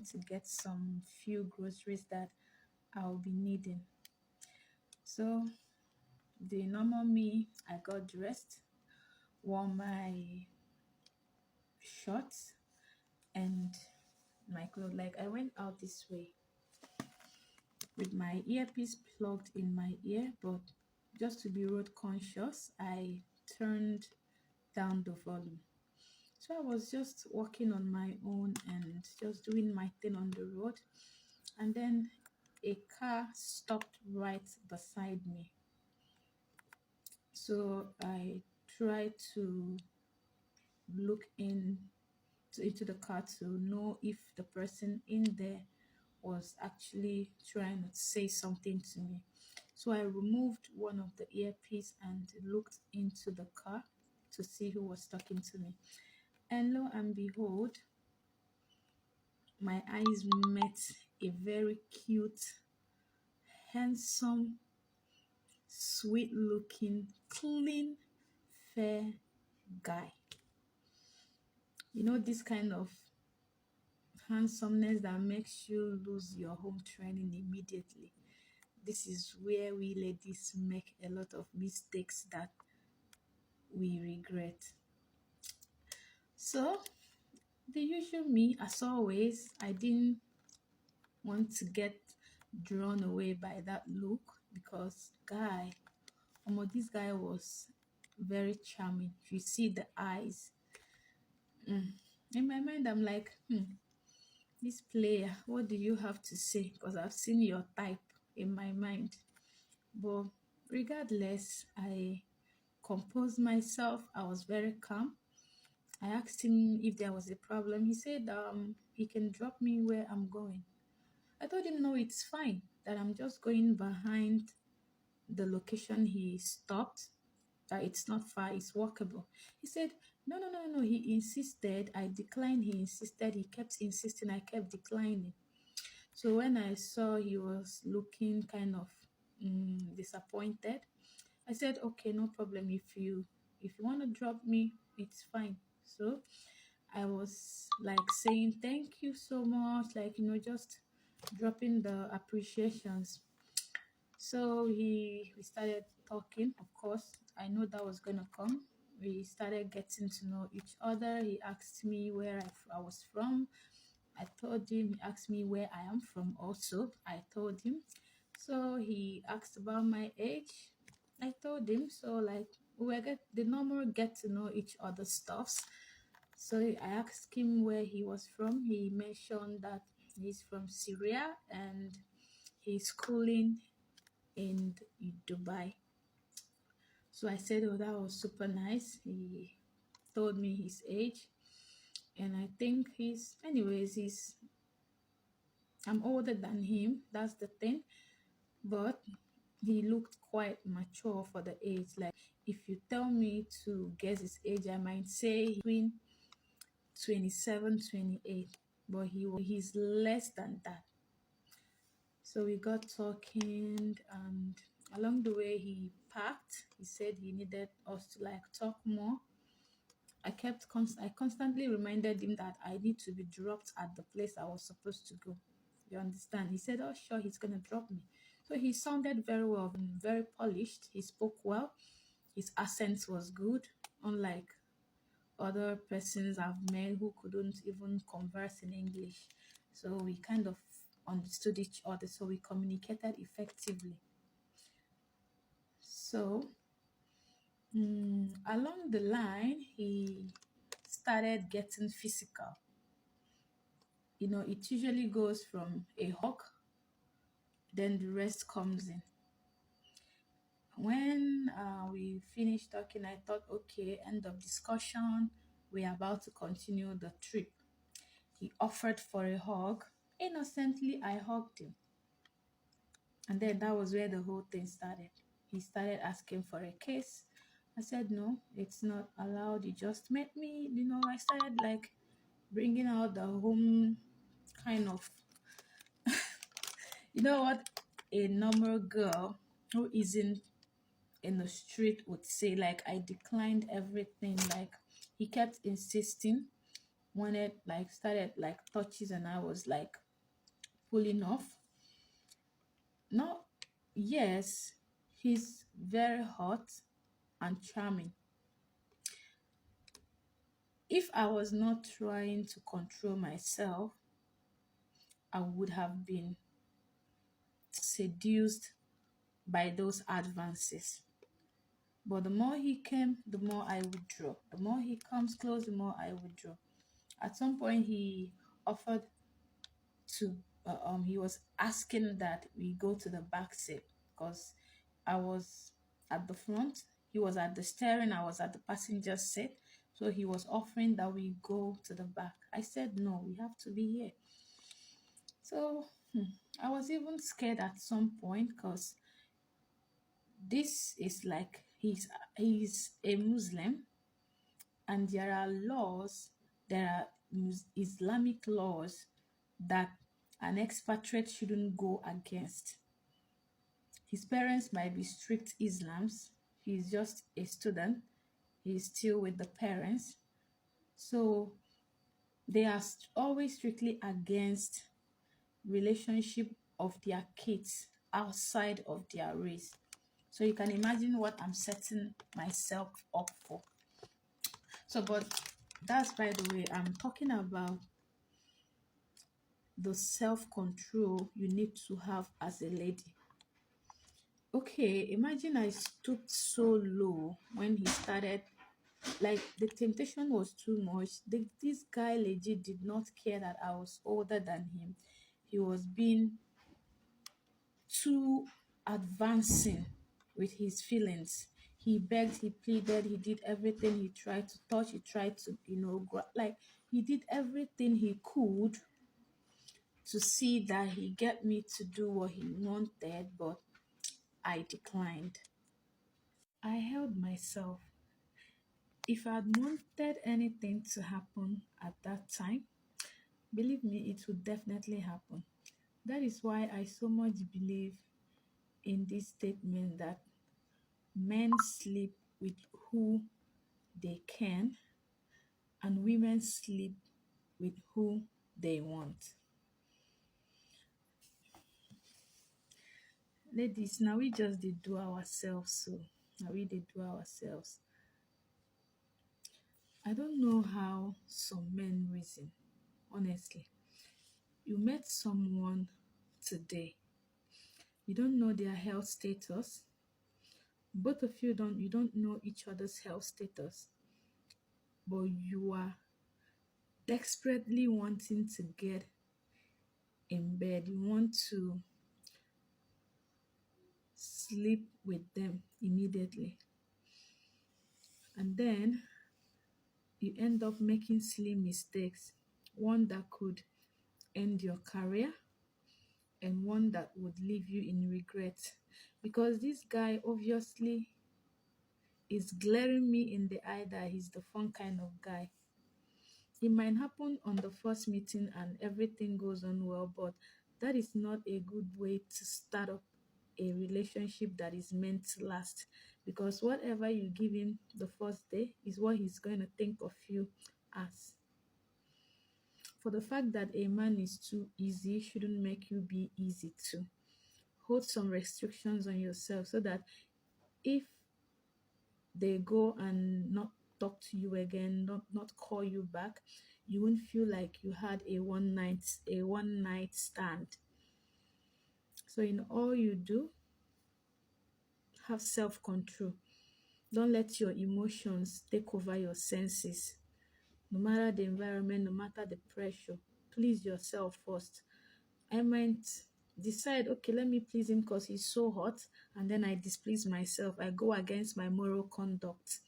to get some few groceries that I'll be needing. So the normal me, I got dressed, wore my shorts and my clothes. Like I went out this way with my earpiece plugged in my ear, but just to be road conscious, I turned down the volume. So I was just walking on my own and just doing my thing on the road. And then a car stopped right beside me. So I tried to look into the car to know if the person in there was actually trying to say something to me. So I removed one of the earpiece and looked into the car to see who was talking to me. And lo and behold, my eyes met a very cute, handsome, sweet looking, clean, fair guy. You know, this kind of handsomeness that makes you lose your home training immediately. This is where we ladies make a lot of mistakes that we regret. So, the usual me, as always, I didn't want to get drawn away by that look because this guy was very charming. If you see the eyes, in my mind, I'm like, this player, what do you have to say? Because I've seen your type in my mind. But regardless, I composed myself. I was very calm. I asked him if there was a problem. He said he can drop me where I'm going. I told him no, it's fine, that I'm just going behind the location he stopped, that it's not far, it's walkable. He said, no, no, no, no. He insisted. I declined. He insisted. He kept insisting. I kept declining. So when I saw he was looking kind of disappointed, I said, okay, no problem. If you want to drop me, it's fine. So I was like saying thank you so much, like just dropping the appreciations. So we started talking. Of course, I know that was gonna come. We started getting to know each other. He asked me where I was from. I told him. He asked me where I am from also. I told him. So he asked about my age. I told him. So like we get the normal get to know each other stuffs. So I asked him where he was from. He mentioned that he's from Syria and he's schooling in Dubai. So I said, oh, that was super nice. He told me his age. And I think I'm older than him. That's the thing. But he looked quite mature for the age. Like, if you tell me to guess his age, I might say between 27, 28. But he's less than that. So we got talking, and along the way he parked. He said he needed us to like talk more. I constantly reminded him that I need to be dropped at the place I was supposed to go. You understand? He said, oh sure, he's gonna drop me. So he sounded very well, very polished. He spoke well. His accent was good, unlike other persons I've met who couldn't even converse in English. So we kind of understood each other, so we communicated effectively. So along the line, he started getting physical. It usually goes from a hug, then the rest comes in. When we finished talking, I thought, okay, end of discussion. We're about to continue the trip. He offered for a hug. Innocently, I hugged him. And then that was where the whole thing started. He started asking for a kiss. I said, no, it's not allowed. You just met me. I started like bringing out the home kind of, what a normal girl who isn't in the street would say. Like, I declined everything. Like, he kept insisting. wanted, like, started like touches, and I was like pulling off. No, yes, he's very hot and charming. If I was not trying to control myself, I would have been seduced by those advances. But the more he came, the more I withdraw. The more he comes close, the more I withdraw. At some point, he offered to, he was asking that we go to the back seat because I was at the front, he was at the steering, I was at the passenger seat. So he was offering that we go to the back. I said, no, we have to be here. So I was even scared at some point because this is like he's a Muslim, and there are laws, there are Islamic laws that an expatriate shouldn't go against. His parents might be strict Islams. He's just a student. He's still with the parents. So they are always strictly against relationship of their kids outside of their race. So you can imagine what I'm setting myself up for. So, but that's, by the way, I'm talking about the self-control you need to have as a lady. Okay, imagine I stooped so low when he started, like the temptation was too much. This guy legit did not care that I was older than him. He was being too advancing with his feelings. He begged, he pleaded, he did everything. He tried to touch, he tried to, like he did everything he could to see that he get me to do what he wanted, but I declined. I held myself. If I'd wanted anything to happen at that time, believe me, it would definitely happen. That is why I so much believe in this statement that men sleep with who they can and women sleep with who they want. Ladies, now we just did do ourselves, so now we did do ourselves. I don't know how some men reason, honestly. You met someone today, you don't know their health status. Both of you don't know each other's health status, but you are desperately wanting to get in bed. You want to sleep with them immediately. And then you end up making silly mistakes, one that could end your career and one that would leave you in regret. Because this guy obviously is glaring me in the eye that he's the fun kind of guy. It might happen on the first meeting and everything goes on well, but that is not a good way to start up a relationship that is meant to last. Because whatever you give him the first day is what he's going to think of you as. For the fact that a man is too easy shouldn't make you be easy too. Hold some restrictions on yourself so that if they go and not talk to you again, not call you back, you won't feel like you had a one night stand. So in all you do, have self-control. Don't let your emotions take over your senses. No matter the environment, no matter the pressure, please yourself first. I might decide, okay, let me please him because he's so hot, and then I displease myself. I go against my moral conduct.